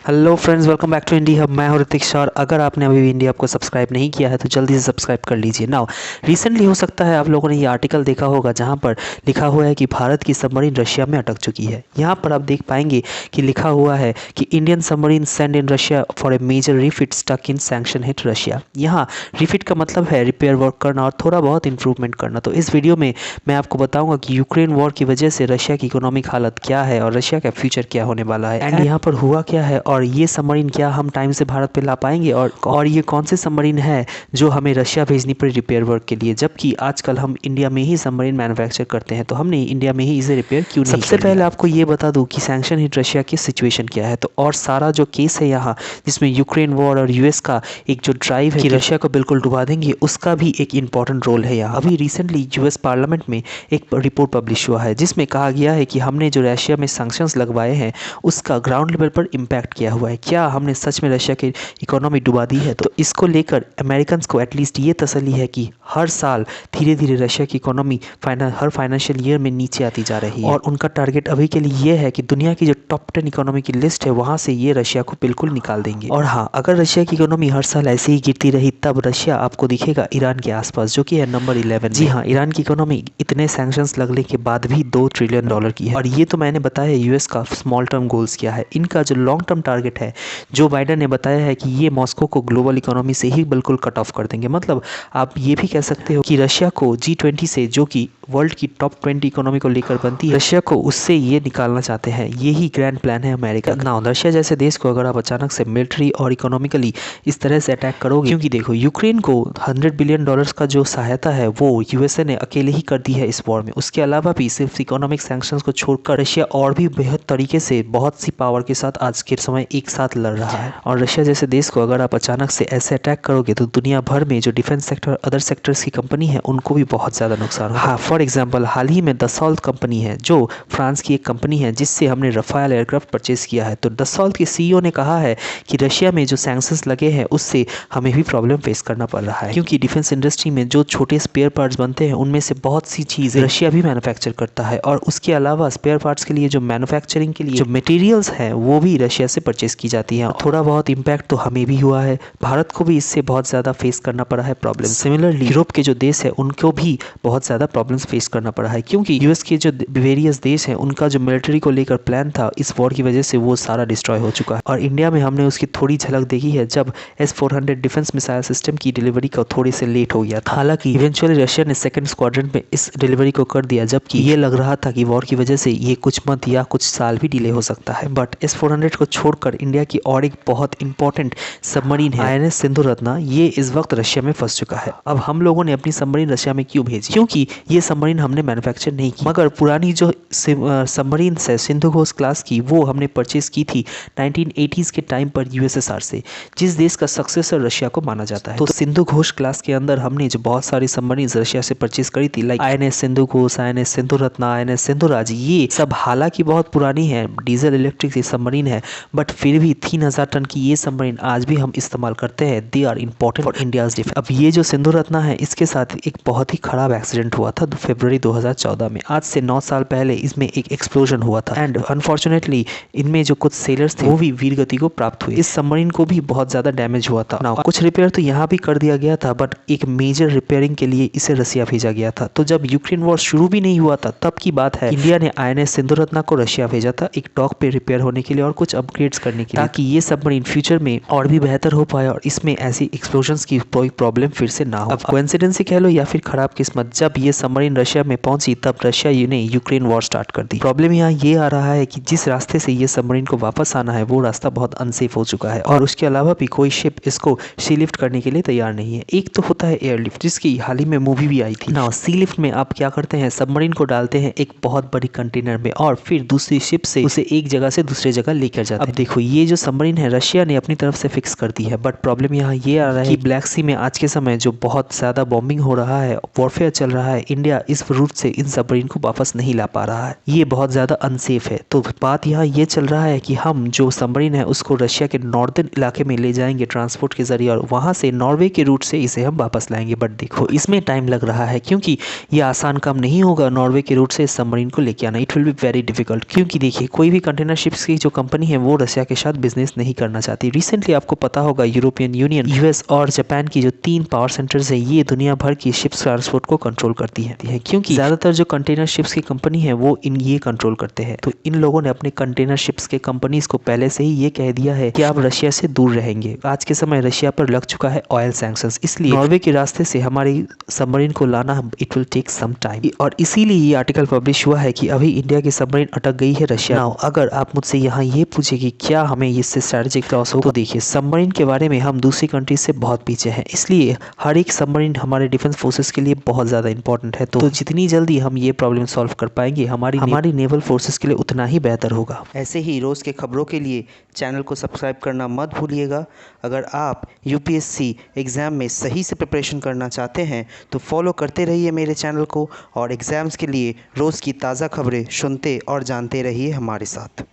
Hello friends, welcome back to India hub. मैं हूं ऋतिक शाह। और अगर आपने अभी भी इंडिया हब को सब्सक्राइब नहीं किया है तो जल्दी से सब्सक्राइब कर लीजिए। नाउ रिसेंटली हो सकता है आप लोगों ने ये आर्टिकल देखा होगा जहां पर लिखा हुआ है कि भारत की सबमरीन रशिया में अटक चुकी है। यहां पर आप देख पाएंगे कि लिखा हुआ है कि Indian submarine send in Russia for a major refit stuck in sanction hit Russia. यहाँ रिफिट का मतलब है रिपेयर वर्क करना और थोड़ा बहुत इंप्रूवमेंट करना। तो इस वीडियो में मैं आपको बताऊंगा कि यूक्रेन वॉर की वजह से रशिया की इकोनॉमिक हालत क्या है और रशिया का फ्यूचर क्या होने वाला है, एंड यहाँ पर हुआ क्या है और ये सबमरीन क्या हम टाइम से भारत पे ला पाएंगे, और ये कौन से सबमरीन है जो हमें रशिया भेजनी पड़ी रिपेयर वर्क के लिए, जबकि आजकल हम इंडिया में ही सबमरीन मैन्युफैक्चर करते हैं। तो हमने इंडिया में ही इसे रिपेयर क्यों नहीं सबसे पहले आपको ये बता दूं कि सैंक्शन हिट रशिया की सिचुएशन क्या है। तो और सारा जो केस है यहाँ जिसमें यूक्रेन वॉर और यूएस का एक जो ड्राइव है कि रशिया को बिल्कुल डुबा देंगे, उसका भी एक इंपॉर्टेंट रोल है यहाँ। अभी रिसेंटली यूएस पार्लियामेंट में एक रिपोर्ट पब्लिश हुआ है जिसमें कहा गया है कि हमने जो रशिया में सैंक्शंस लगवाए हैं उसका ग्राउंड लेवल पर इम्पैक्ट किया हुआ है। क्या हमने सच में रशिया की इकोनॉमी डुबा दी है? तो इसको लेकर अमेरिकन्स को एटलीस्ट ये तसल्ली है कि हर साल धीरे धीरे रशिया की इकोनॉमी हर फाइनेंशियल ईयर में नीचे आती जा रही है, और उनका टारगेट अभी के लिए ये है कि दुनिया की जो टॉप 10 इकोनॉमी की लिस्ट है वहां से ये रशिया को बिल्कुल निकाल देंगे। और हाँ, अगर रशिया की इकोनॉमी हर साल ऐसे ही गिरती रही तब रशिया आपको दिखेगा ईरान के आसपास, जो कि है नंबर 11। जी हाँ, ईरान की इकोनॉमी इतने सैंक्शंस लगने के बाद भी $2 ट्रिलियन की है। और ये तो मैंने बताया यूएस का स्मॉल टर्म गोल्स क्या है। इनका जो लॉन्ग टर्म टारगेट है, जो बाइडन ने बताया है कि ये मॉस्को को ग्लोबल इकोनॉमी से ही बिल्कुल कट ऑफ कर देंगे। मतलब आप ये भी कह सकते हो कि रशिया को G20 से, जो कि वर्ल्ड की टॉप 20 इकोनॉमी को लेकर बनती है, रशिया को उससे ये निकालना चाहते हैं। यही ग्रैंड प्लान है अमेरिका ना। रशिया जैसे देश को अगर आप अचानक से मिलिट्री और इकोनॉमिकली इस तरह से अटैक करोगे, क्योंकि देखो यूक्रेन को $100 बिलियन का जो सहायता है वो यूएसए ने अकेले ही कर दी है इस वॉर में। उसके अलावा भी सिर्फ इकोनॉमिक सैंक्शंस को छोड़कर रशिया और भी बेहद तरीके से बहुत सी पावर के साथ आज के समय एक साथ लड़ रहा है। और रशिया जैसे देश को अगर आप अचानक से ऐसे अटैक करोगे तो दुनिया भर में जो डिफेंस सेक्टर और अदर सेक्टर्स की कंपनी है उनको भी बहुत ज़्यादा नुकसान होगा। हाँ, फॉर एग्जांपल हाल ही में दसॉल्ट कंपनी है जो फ्रांस की एक कंपनी है जिससे हमने रफाल एयरक्राफ्ट परचेज किया है। तो दसॉल्ट के सीईओ ने कहा है कि रशिया में जो सैंक्शंस लगे हैं उससे हमें भी प्रॉब्लम फेस करना पड़ रहा है, क्योंकि डिफेंस इंडस्ट्री में जो छोटे स्पेयर पार्ट्स बनते हैं उनमें से बहुत सी चीज़ें रशिया भी मैन्युफैक्चर करता है। और उसके अलावा स्पेयर पार्ट्स के लिए जो मैन्युफैक्चरिंग के लिए जो मटेरियल्स हैं वो भी रशिया से परचेज की जाती हैं। थोड़ा बहुत इम्पैक्ट तो हमें भी हुआ है, भारत को भी इससे बहुत ज़्यादा फेस करना पड़ा है प्रॉब्लम। सिमिलरली यूरोप के जो देश है उनको भी बहुत ज़्यादा प्रॉब्लम्स फेस करना पड़ा है, क्योंकि यूएस के जो वेरियस देश हैं उनका जो मिलिट्री को लेकर प्लान था इस वॉर की वजह से वो सारा डिस्ट्रॉय हो चुका है। और इंडिया में हमने उसकी थोड़ी झलक देखी है जब S-400 डिफेंस मिसाइल सिस्टम की डिलीवरी का थोड़े से लेट हो गया था। हालांकि इवेंचुअली रशिया ने सेकंड स्क्वाड्रन में इस डिलीवरी को कर दिया, जबकि ये लग रहा था कि वॉर की वजह से ये कुछ मंथ या कुछ साल भी डिले हो सकता है। बट S-400 को छोड़कर इंडिया की और एक बहुत इंपॉर्टेंट सबमरीन है INS सिंधु रत्ना, ये इस वक्त रशिया में फंस चुका है। अब हम लोगों ने अपनी सबमरीन रशिया में क्यों भेजी? क्योंकि ये सबमरीन हमने मैन्युफैक्चर नहीं की, मगर पुरानी जो सबमरीन है सिंधु घोष क्लास की वो हमने परचेज की थी 1980s के टाइम पर यूएसएसआर से, जिस देश का सक्सेसर रशिया को माना जाता है। तो सिंधु घोष क्लास के अंदर हमने जो बहुत सारी सबमरीन रशिया से परचेज करी थी, like INS Sindhu Ghosh, INS Sindhu Ratna, INS Sindhu Raj, ये सब हालांकि बहुत पुरानी है, डीजल इलेक्ट्रिक सबमरीन है, बट फिर भी 3000 टन की ये सबमरीन आज भी हम इस्तेमाल करते हैं। They are important for India's defence. अब ये जो सिंधु रत्ना है इसके साथ एक बहुत ही खराब एक्सीडेंट हुआ था फरवरी 2014 में। आज से 9 साल पहले इसमें एक एक्सप्लोजन हुआ था, एंड अनफॉर्चुनेटली इनमें जो कुछ सेलर्स थे वो भी वीर गति को प्राप्त हुए। इस सबमरीन को भी बहुत ज्यादा डैमेज हुआ था। Now, कुछ रिपेयर तो यहाँ भी कर दिया गया था, बट एक मेजर रिपेयरिंग के लिए इसे रशिया भेजा गया था। तो जब यूक्रेन वॉर शुरू भी नहीं हुआ था तब की बात है, इंडिया ने INS सिंधु रत्ना को रशिया भेजा था एक डॉक पे रिपेयर होने के लिए और कुछ अपग्रेड्स करने के लिए, ताकि ये सबमरीन फ्यूचर में और भी बेहतर हो पाए और इसमें ऐसी एक्सप्लोजन्स की कोई प्रॉब्लम फिर से ना हो। अब कोइंसिडेंस कह लो या फिर खराब किस्मत, जब ये सबमरीन रशिया में पहुंची तब रशिया ने यूक्रेन वॉर स्टार्ट कर दी। प्रॉब्लम यहाँ ये आ रहा है कि जिस रास्ते से ये सबमरीन को वापस आना है वो रास्ता बहुत अनसेफ हो चुका है, और उसके अलावा भी कोई शिप इसको सी लिफ्ट करने के लिए तैयार नहीं है। एक तो होता है एयरलिफ्ट, जिसकी हाल ही में मूवी भी आई थी ना। सी लिफ्ट में आप क्या करते हैं, सबमरीन को डालते हैं एक बहुत बड़ी कंटेनर में और फिर दूसरी शिप से उसे एक जगह से दूसरे जगह लेकर जाते हैं। अब देखो ये जो सबमरीन है रशिया ने अपनी तरफ से फिक्स कर दी है, बट प्रॉब्लम यहाँ ये आ रहा है कि ब्लैक सी में आज के समय जो बहुत ज्यादा बॉम्बिंग हो रहा है, वॉरफेयर चल रहा है, इंडिया इस रूट से इन सबमरीन को वापस नहीं ला पा रहा है। ये बहुत ज्यादा अनसेफ है। तो बात यहाँ ये चल रहा है कि हम जो सबमरीन है उसको रशिया के नॉर्दर्न इलाके में ले जाएंगे ट्रांसपोर्ट के जरिए, और वहां से नॉर्वे के रूट से इसे हम वापस लाएंगे। बट देखो इसमें टाइम लग रहा है, क्योंकि ये आसान काम नहीं होगा नॉर्वे के रूट से सबमरीन को लेके आना। It will be very difficult, क्योंकि देखिए कोई भी कंटेनर शिप्स की जो कंपनी है वो रशिया के साथ बिजनेस नहीं करना चाहती। रिसेंटली आपको पता होगा यूरोपियन यूनियन, यूएस और जापान की जो 3 पावर सेंटर्स है, ये दुनिया भर की शिप्स ट्रांसपोर्ट को कंट्रोल करती है क्योंकि ज़्यादातर जो कंटेनर शिप्स की कंपनी है वो ये कंट्रोल करते हैं। तो इन लोगों ने अपने कंटेनर शिप्स के कंपनीज को पहले से ही ये कह दिया है कि आप रशिया से दूर रहेंगे। आज के समय रशिया पर लग चुका है ऑयल सैंक्शंस, इसलिए नॉर्वे के रास्ते से हमारी सबमरीन को लाना it will take some time. और इसीलिए ये आर्टिकल पब्लिश हुआ है कि अभी इंडिया की सबमरीन अटक गई है रशिया। अगर आप मुझसे यहाँ ये पूछे कि क्या हमें इससे स्ट्रेटेजिक लॉस हो, तो देखिए सबमरीन के बारे में हम दूसरी कंट्री से बहुत पीछे हैं, इसलिए हर एक सबमरीन हमारे डिफेंस फोर्सेस के लिए बहुत ज़्यादा इंपॉर्टेंट है। तो जितनी जल्दी हम ये प्रॉब्लम सॉल्व कर पाएंगे हमारी नेवल फोर्सेस के लिए उतना ही बेहतर होगा। ऐसे ही रोज़ के खबरों के लिए चैनल को सब्सक्राइब करना मत भूलिएगा। अगर आप यूपीएससी एग्ज़ाम में सही से प्रिपरेशन करना चाहते हैं तो फॉलो करते रहिए मेरे चैनल को, और एग्ज़ाम्स के लिए रोज़ की ताज़ा खबरें सुनते और जानते रहिए हमारे साथ।